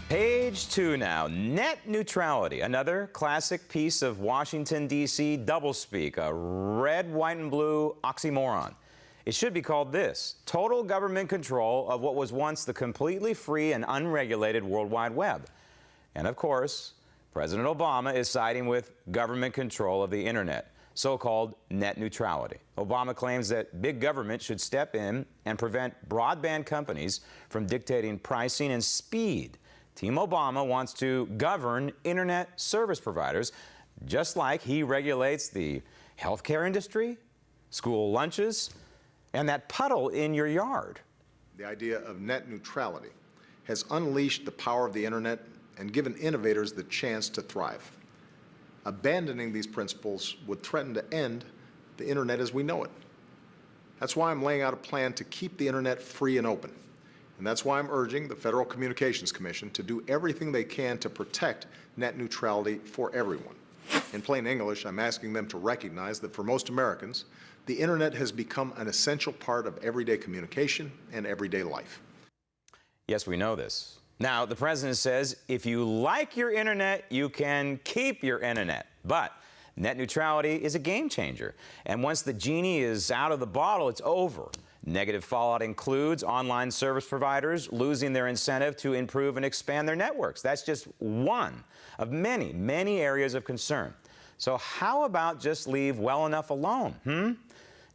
Page 2 now, net neutrality, another classic piece of Washington, D.C. doublespeak, a red, white, and blue oxymoron. It should be called this: total government control of what was once the completely free and unregulated World Wide Web. And of course, President Obama is siding with government control of the internet, so-called net neutrality. Obama claims that big government should step in and prevent broadband companies from dictating pricing and speed. Team Obama wants to govern internet service providers, just like he regulates the healthcare industry, school lunches, and that puddle in your yard. The idea of net neutrality has unleashed the power of the internet and given innovators the chance to thrive. Abandoning these principles would threaten to end the internet as we know it. That's why I'm laying out a plan to keep the internet free and open. And that's why I'm urging the Federal Communications Commission to do everything they can to protect net neutrality for everyone. In plain English, I'm asking them to recognize that for most Americans, the internet has become an essential part of everyday communication and everyday life. Yes, we know this. Now, the president says if you like your internet, you can keep your internet. But net neutrality is a game changer. And once the genie is out of the bottle, it's over. Negative fallout includes online service providers losing their incentive to improve and expand their networks. That's just one of many, many areas of concern. So how about just leave well enough alone,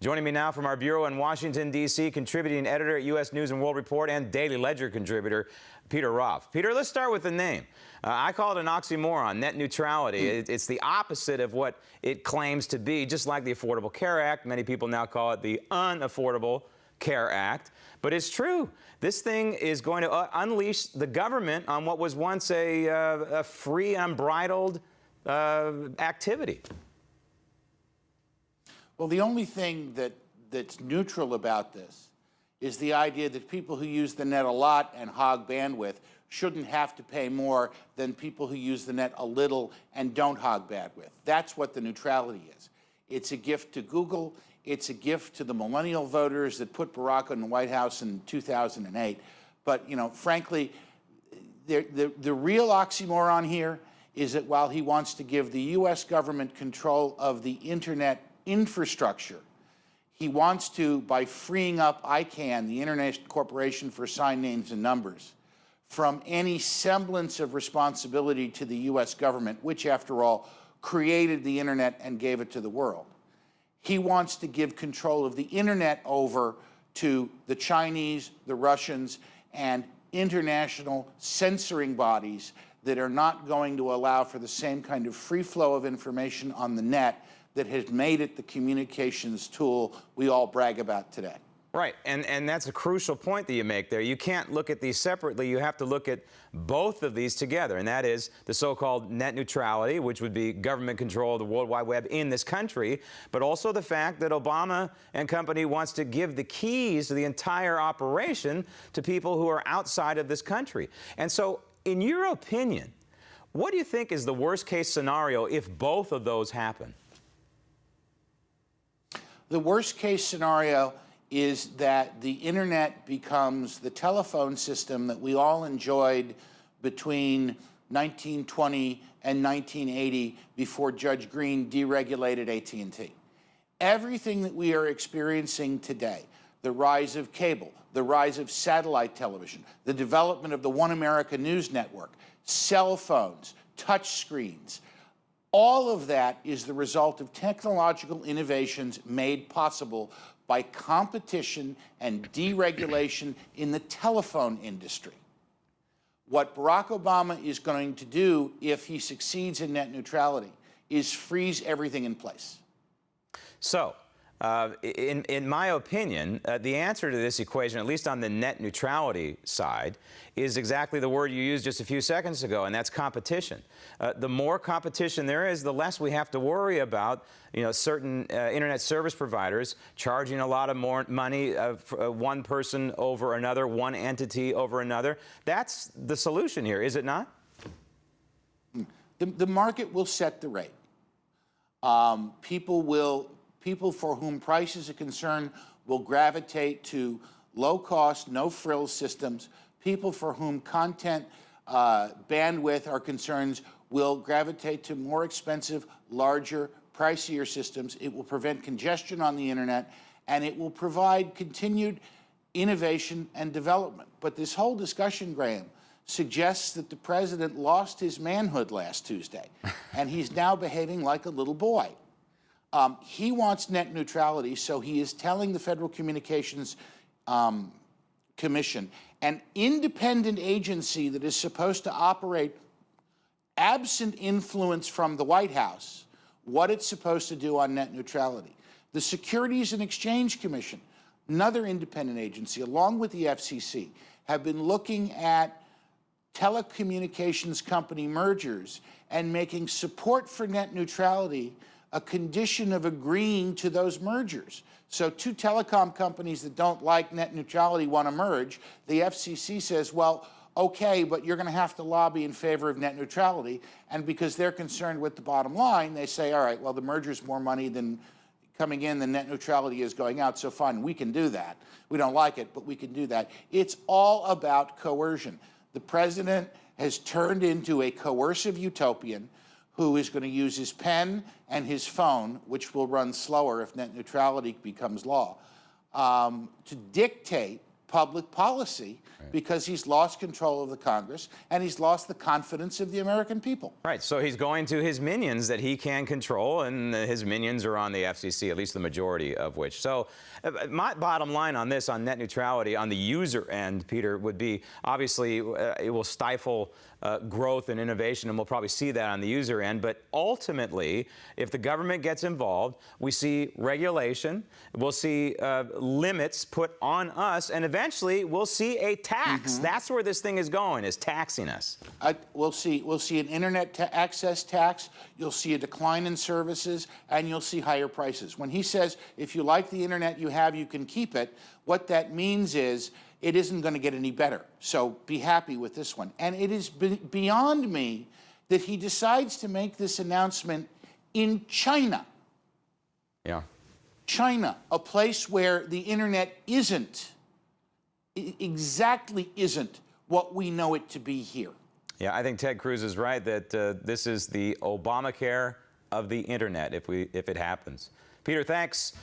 Joining me now from our bureau in Washington, D.C., contributing editor at U.S. News and World Report and Daily Ledger contributor, Peter Roth. Peter, let's start with the name. I call it an oxymoron, net neutrality. It's the opposite of what it claims to be, just like the Affordable Care Act. Many people now call it the Unaffordable Care Act. But it's true. This thing is going to unleash the government on what was once a free, unbridled activity. Well, the only thing that's neutral about this is the idea that people who use the net a lot and hog bandwidth shouldn't have to pay more than people who use the net a little and don't hog bandwidth. That's what the neutrality is. It's a gift to Google. It's a gift to the millennial voters that put Barack in the White House in 2008. But, frankly, the real oxymoron here is that while he wants to give the U.S. government control of the internet infrastructure, he wants to, by freeing up ICANN, the International Corporation for Assigned Names and Numbers, from any semblance of responsibility to the U.S. government, which, after all, created the internet and gave it to the world. He wants to give control of the internet over to the Chinese, the Russians, and international censoring bodies that are not going to allow for the same kind of free flow of information on the net that has made it the communications tool we all brag about today. Right, and that's a crucial point that you make there. You can't look at these separately. You have to look at both of these together, and that is the so-called net neutrality, which would be government control of the World Wide Web in this country, but also the fact that Obama and company wants to give the keys to the entire operation to people who are outside of this country. And so, in your opinion, what do you think is the worst-case scenario if both of those happen? The worst-case scenario is that the internet becomes the telephone system that we all enjoyed between 1920 and 1980 before Judge Green deregulated AT&T. Everything that we are experiencing today, the rise of cable, the rise of satellite television, the development of the One America News Network, cell phones, touch screens, all of that is the result of technological innovations made possible by competition and deregulation in the telephone industry. What Barack Obama is going to do if he succeeds in net neutrality is freeze everything in place. So, in my opinion, the answer to this equation, at least on the net neutrality side, is exactly the word you used just a few seconds ago, and that's competition. The more competition there is, the less we have to worry about, certain internet service providers charging a lot of more money one person over another, one entity over another. That's the solution here, is it not? The market will set the rate. People for whom price is a concern will gravitate to low-cost, no-frills systems. People for whom content bandwidth are concerns, will gravitate to more expensive, larger, pricier systems. It will prevent congestion on the internet, and it will provide continued innovation and development. But this whole discussion, Graham, suggests that the president lost his manhood last Tuesday, and he's now behaving like a little boy. He wants net neutrality, so he is telling the Federal Communications Commission, an independent agency that is supposed to operate absent influence from the White House, what it's supposed to do on net neutrality. The Securities and Exchange Commission, another independent agency, along with the FCC, have been looking at telecommunications company mergers and making support for net neutrality a condition of agreeing to those mergers. So two telecom companies that don't like net neutrality want to merge. The FCC says, well, okay, but you're going to have to lobby in favor of net neutrality. And because they're concerned with the bottom line, they say, all right, well, the merger's more money than coming in, the net neutrality is going out, so fine, we can do that. We don't like it, but we can do that. It's all about coercion. The president has turned into a coercive utopian who is going to use his pen and his phone, which will run slower if net neutrality becomes law, to dictate public policy because he's lost control of the Congress and he's lost the confidence of the American people. Right, so he's going to his minions that he can control, and his minions are on the FCC, at least the majority of which. So my bottom line on this, on net neutrality, on the user end, Peter, would be obviously it will stifle growth and innovation, and we'll probably see that on the user end. But ultimately, if the government gets involved, we see regulation, we'll see limits put on us, and eventually we'll see a tax. That's where this thing is going, is taxing us. We'll see an internet access tax, you'll see a decline in services, and you'll see higher prices. When he says, if you like the internet you have, you can keep it, what that means is it isn't going to get any better. So be happy with this one. And it is beyond me that he decides to make this announcement in China. Yeah. China, a place where the internet exactly isn't what we know it to be here. Yeah, I think Ted Cruz is right that this is the Obamacare of the internet if it happens. Peter, thanks.